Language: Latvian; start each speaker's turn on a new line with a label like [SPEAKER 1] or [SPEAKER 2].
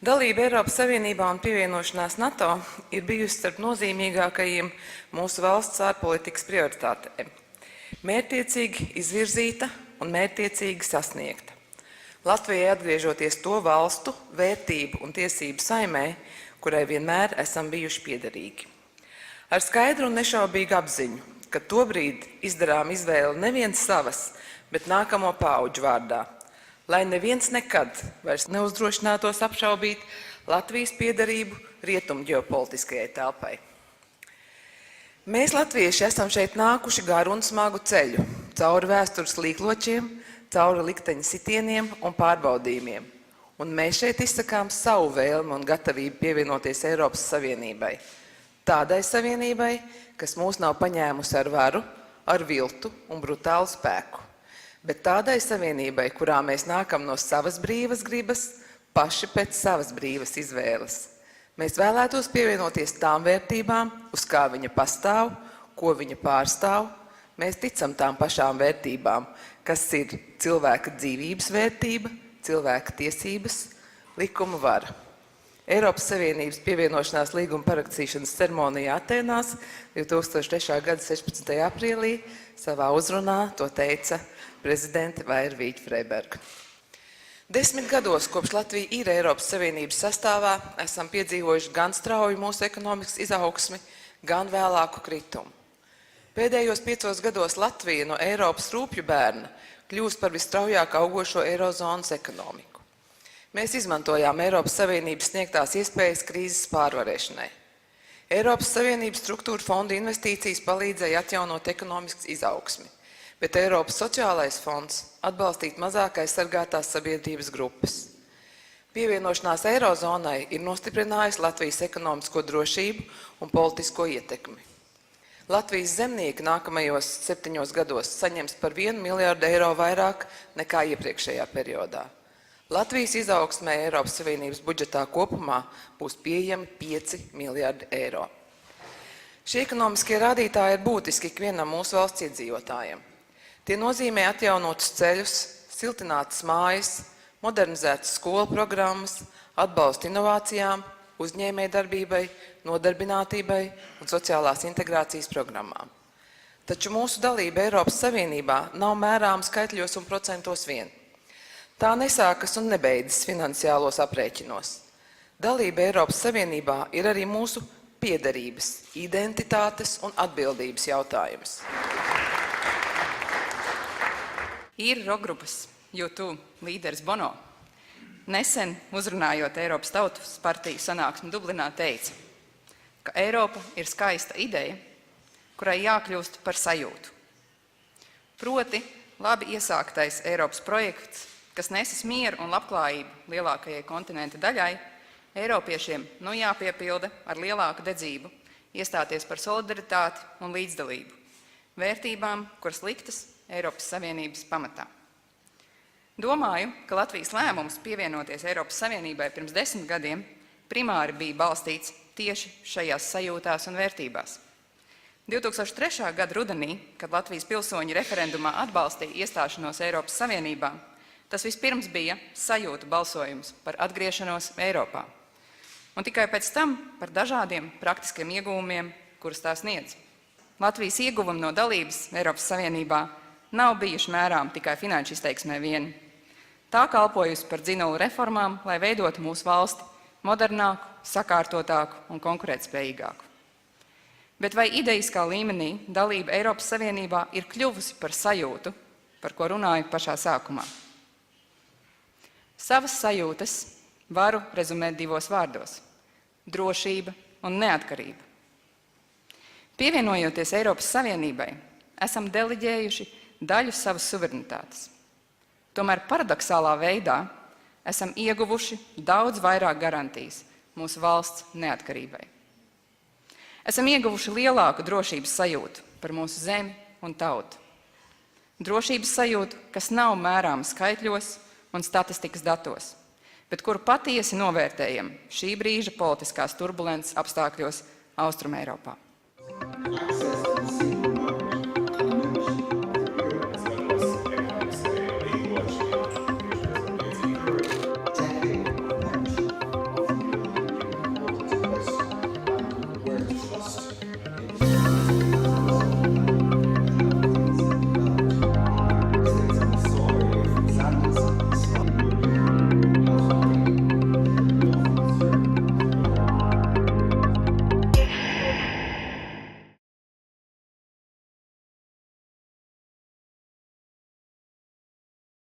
[SPEAKER 1] Dalība Eiropas Savienībā un pievienošanās NATO ir bijusi starp nozīmīgākajiem mūsu valsts ārpolitikas prioritātēm. Mērķtiecīgi izvirzīta un mērķtiecīgi sasniegta. Latvijai atgriežoties to valstu, vērtību un tiesību saimē, kurai vienmēr esam bijuši piederīgi. Ar skaidru un nešaubīgu apziņu, ka tobrīd izdarām izvēli nevien savas, bet nākamo paudžu vārdā, lai neviens nekad vairs neuzdrošinātos apšaubīt Latvijas piederību rietumu ģeopolitiskajai telpai. Mēs, latvieši, esam šeit nākuši garu un smagu ceļu, cauri vēstures līkločiem, cauri likteņa sitieniem un pārbaudījumiem. Un mēs šeit izsakām savu vēlmi un gatavību pievienoties Eiropas Savienībai. Tādai savienībai, kas mūs nav paņēmusi ar varu, ar viltu un brutālu spēku. Bet tādai savienībai, kurā mēs nākam no savas brīvas gribas, paši pēc savas brīvas izvēles. Mēs vēlētos pievienoties tām vērtībām, uz kā viņa pastāv, ko viņa pārstāv. Mēs ticam tām pašām vērtībām, kas ir cilvēka dzīvības vērtība, cilvēka tiesības, likuma vara. Eiropas Savienības pievienošanās līguma parakstīšanas ceremonijā Atēnās 2003. gada 16. aprīlī savā uzrunā to teica prezidente Vaira Vīķe-Freiberga. 10 gados, kopš Latvija ir Eiropas Savienības sastāvā, esam piedzīvojuši gan strauju mūsu ekonomikas izaugsmi, gan vēlāku kritumu. Pēdējos 5 gados Latvija no Eiropas rūpju bērna kļūst par visstraujāk augošo eirozonas ekonomiku. Mēs izmantojām Eiropas Savienības sniegtās iespējas krīzes pārvarēšanai. Eiropas Savienības struktūra fonda investīcijas palīdzēja atjaunot ekonomiskas izaugsmi, bet Eiropas sociālais fonds atbalstīt mazāk aizsargātās sabiedrības grupas. Pievienošanās eirozonai ir nostiprinājusi Latvijas ekonomisko drošību un politisko ietekmi. Latvijas zemnieki nākamajos 7 gados saņems par 1 miljārdu eiro vairāk nekā iepriekšējā periodā. Latvijas izaugsmē Eiropas Savienības budžetā kopumā būs pieejami 5 miljārdi eiro. Šie ekonomiskie rādītāji ir būtiski ikvienam mūsu valsts iedzīvotājiem. Tie nozīmē atjaunotus ceļus, siltinātas mājas, modernizētas skolu programmas, atbalstu inovācijām, uzņēmējdarbībai, nodarbinātībai un sociālās integrācijas programmām. Taču mūsu dalība Eiropas Savienībā nav mērāma skaitļos un procentos vien. Tā nesākas un nebeidzas finansiālos aprēķinos. Dalība Eiropas Savienībā ir arī mūsu piederības, identitātes un atbildības jautājums.
[SPEAKER 2] Īru rokgrupas U2 līderis Bono nesen uzrunājot Eiropas Tautas partiju sanāksmi Dublinā teica, ka Eiropa ir skaista ideja, kurai jākļūst par sajūtu. Proti, labi iesāktais Eiropas projekts, kas nesis mieru un labklājību lielākajai kontinenta daļai, Eiropiešiem nu jāpiepilda ar lielāku dedzību, iestāties par solidaritāti un līdzdalību, vērtībām, kuras liktas Eiropas Savienības pamatā. Domāju, ka Latvijas lēmums pievienoties Eiropas Savienībai pirms 10 gadiem primāri bija balstīts tieši šajās sajūtās un vērtībās. 2003. gada rudenī, kad Latvijas pilsoņi referendumā atbalstīja iestāšanos Eiropas Savienībā, tas vispirms bija sajūtu balsojums par atgriešanos Eiropā. Un tikai pēc tam par dažādiem praktiskiem ieguvumiem, kurus tā sniedz. Latvijas ieguvumi no dalības Eiropas Savienībā nav bijuši mērām tikai finanšu izteiksmē vien. Tā kalpojusi par dzinulu reformām, lai veidotu mūsu valsti modernāku, sakārtotāku un konkurētspējīgāku. Bet vai ideiskā līmenī dalība Eiropas Savienībā ir kļuvusi par sajūtu, par ko runāju pašā sākumā? Savas sajūtas varu rezumēt 2 vārdos – drošība un neatkarība. Pievienojoties Eiropas Savienībai, esam deleģējuši daļu savas suverenitātes. Tomēr paradoksālā veidā esam ieguvuši daudz vairāk garantijas mūsu valsts neatkarībai. Esam ieguvuši lielāku drošības sajūtu par mūsu zemi un tautu. Drošības sajūtu, kas nav mērāma skaitļos un statistikas datos, bet kuru patiesi novērtējam šī brīža politiskās turbulences apstākļos Austrumeiropā.